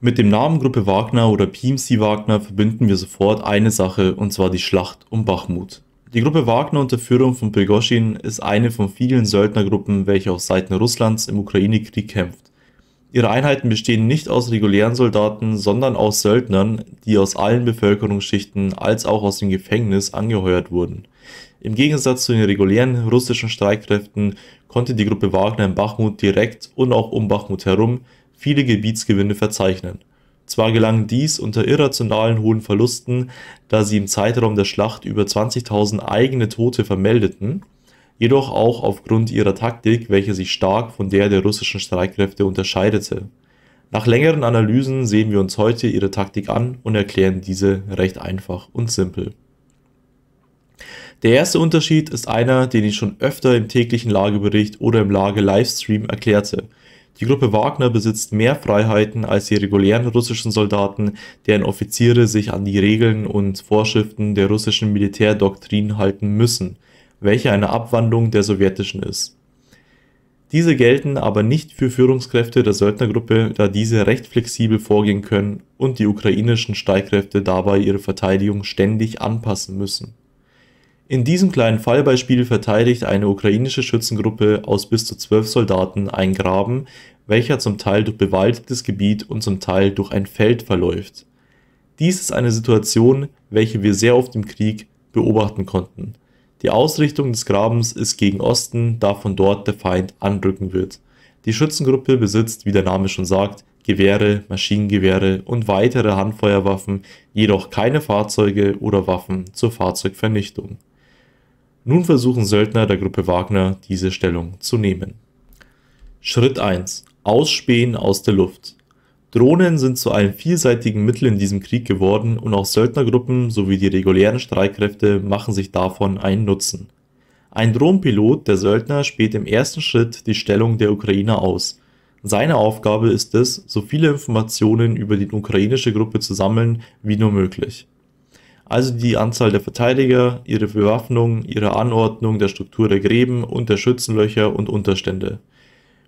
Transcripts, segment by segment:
Mit dem Namen Gruppe Wagner oder PMC Wagner verbinden wir sofort eine Sache, und zwar die Schlacht um Bachmut. Die Gruppe Wagner unter Führung von Prigoschin ist eine von vielen Söldnergruppen, welche auf Seiten Russlands im Ukraine-Krieg kämpft. Ihre Einheiten bestehen nicht aus regulären Soldaten, sondern aus Söldnern, die aus allen Bevölkerungsschichten als auch aus dem Gefängnis angeheuert wurden. Im Gegensatz zu den regulären russischen Streitkräften konnte die Gruppe Wagner in Bachmut direkt und auch um Bachmut herum viele Gebietsgewinne verzeichnen. Zwar gelang dies unter irrationalen hohen Verlusten, da sie im Zeitraum der Schlacht über 20.000 eigene Tote vermeldeten, jedoch auch aufgrund ihrer Taktik, welche sich stark von der russischen Streitkräfte unterscheidete. Nach längeren Analysen sehen wir uns heute ihre Taktik an und erklären diese recht einfach und simpel. Der erste Unterschied ist einer, den ich schon öfter im täglichen Lagebericht oder im Lager-Livestream erklärte. Die Gruppe Wagner besitzt mehr Freiheiten als die regulären russischen Soldaten, deren Offiziere sich an die Regeln und Vorschriften der russischen Militärdoktrin halten müssen, welche eine Abwandlung der sowjetischen ist. Diese gelten aber nicht für Führungskräfte der Söldnergruppe, da diese recht flexibel vorgehen können und die ukrainischen Streitkräfte dabei ihre Verteidigung ständig anpassen müssen. In diesem kleinen Fallbeispiel verteidigt eine ukrainische Schützengruppe aus bis zu 12 Soldaten einen Graben, welcher zum Teil durch bewaldetes Gebiet und zum Teil durch ein Feld verläuft. Dies ist eine Situation, welche wir sehr oft im Krieg beobachten konnten. Die Ausrichtung des Grabens ist gegen Osten, da von dort der Feind anrücken wird. Die Schützengruppe besitzt, wie der Name schon sagt, Gewehre, Maschinengewehre und weitere Handfeuerwaffen, jedoch keine Fahrzeuge oder Waffen zur Fahrzeugvernichtung. Nun versuchen Söldner der Gruppe Wagner, diese Stellung zu nehmen. Schritt 1: Ausspähen aus der Luft. Drohnen sind zu einem vielseitigen Mittel in diesem Krieg geworden und auch Söldnergruppen sowie die regulären Streitkräfte machen sich davon einen Nutzen. Ein Drohnenpilot, der Söldner, späht im ersten Schritt die Stellung der Ukrainer aus. Seine Aufgabe ist es, so viele Informationen über die ukrainische Gruppe zu sammeln wie nur möglich. Also die Anzahl der Verteidiger, ihre Bewaffnung, ihre Anordnung der Struktur der Gräben und der Schützenlöcher und Unterstände.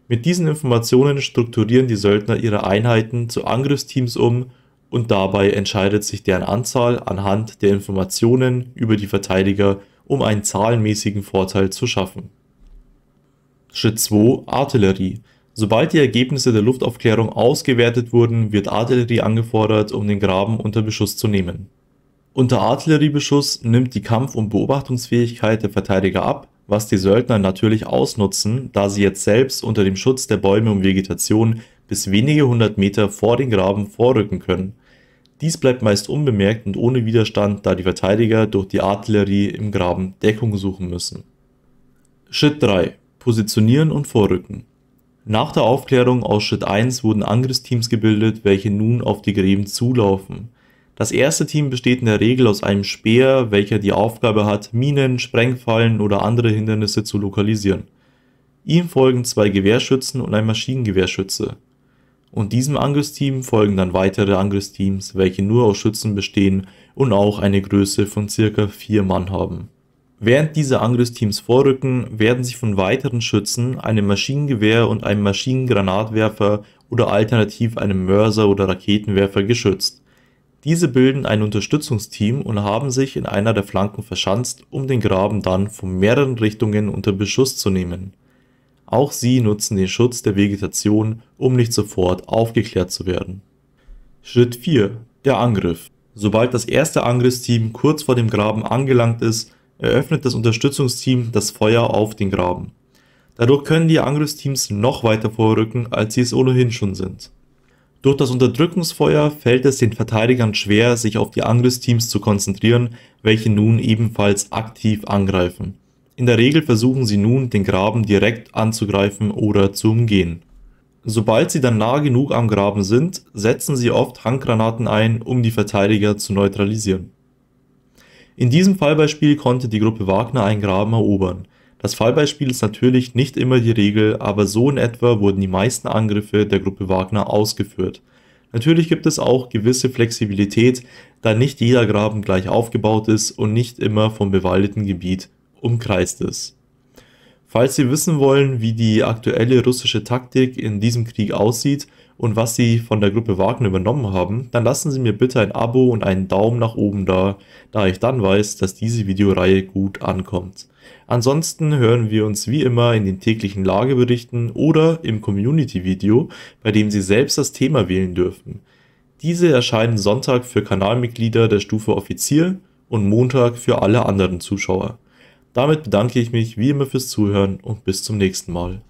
Mit diesen Informationen strukturieren die Söldner ihre Einheiten zu Angriffsteams um und dabei entscheidet sich deren Anzahl anhand der Informationen über die Verteidiger, um einen zahlenmäßigen Vorteil zu schaffen. Schritt 2: Artillerie. Sobald die Ergebnisse der Luftaufklärung ausgewertet wurden, wird Artillerie angefordert, um den Graben unter Beschuss zu nehmen. Unter Artilleriebeschuss nimmt die Kampf- und Beobachtungsfähigkeit der Verteidiger ab, was die Söldner natürlich ausnutzen, da sie jetzt selbst unter dem Schutz der Bäume und Vegetation bis wenige hundert Meter vor den Graben vorrücken können. Dies bleibt meist unbemerkt und ohne Widerstand, da die Verteidiger durch die Artillerie im Graben Deckung suchen müssen. Schritt 3: Positionieren und Vorrücken. Nach der Aufklärung aus Schritt 1 wurden Angriffsteams gebildet, welche nun auf die Gräben zulaufen. Das erste Team besteht in der Regel aus einem Späher, welcher die Aufgabe hat, Minen, Sprengfallen oder andere Hindernisse zu lokalisieren. Ihm folgen 2 Gewehrschützen und ein Maschinengewehrschütze. Und diesem Angriffsteam folgen dann weitere Angriffsteams, welche nur aus Schützen bestehen und auch eine Größe von ca. 4 Mann haben. Während diese Angriffsteams vorrücken, werden sie von weiteren Schützen, einem Maschinengewehr und einem Maschinengranatwerfer oder alternativ einem Mörser oder Raketenwerfer geschützt. Diese bilden ein Unterstützungsteam und haben sich in einer der Flanken verschanzt, um den Graben dann von mehreren Richtungen unter Beschuss zu nehmen. Auch sie nutzen den Schutz der Vegetation, um nicht sofort aufgeklärt zu werden. Schritt 4: Der Angriff. Sobald das erste Angriffsteam kurz vor dem Graben angelangt ist, eröffnet das Unterstützungsteam das Feuer auf den Graben. Dadurch können die Angriffsteams noch weiter vorrücken, als sie es ohnehin schon sind. Durch das Unterdrückungsfeuer fällt es den Verteidigern schwer, sich auf die Angriffsteams zu konzentrieren, welche nun ebenfalls aktiv angreifen. In der Regel versuchen sie nun, den Graben direkt anzugreifen oder zu umgehen. Sobald sie dann nah genug am Graben sind, setzen sie oft Handgranaten ein, um die Verteidiger zu neutralisieren. In diesem Fallbeispiel konnte die Gruppe Wagner einen Graben erobern. Das Fallbeispiel ist natürlich nicht immer die Regel, aber so in etwa wurden die meisten Angriffe der Gruppe Wagner ausgeführt. Natürlich gibt es auch gewisse Flexibilität, da nicht jeder Graben gleich aufgebaut ist und nicht immer vom bewaldeten Gebiet umkreist ist. Falls Sie wissen wollen, wie die aktuelle russische Taktik in diesem Krieg aussieht und was Sie von der Gruppe Wagner übernommen haben, dann lassen Sie mir bitte ein Abo und einen Daumen nach oben da, da ich dann weiß, dass diese Videoreihe gut ankommt. Ansonsten hören wir uns wie immer in den täglichen Lageberichten oder im Community-Video, bei dem Sie selbst das Thema wählen dürfen. Diese erscheinen Sonntag für Kanalmitglieder der Stufe Offizier und Montag für alle anderen Zuschauer. Damit bedanke ich mich wie immer fürs Zuhören und bis zum nächsten Mal.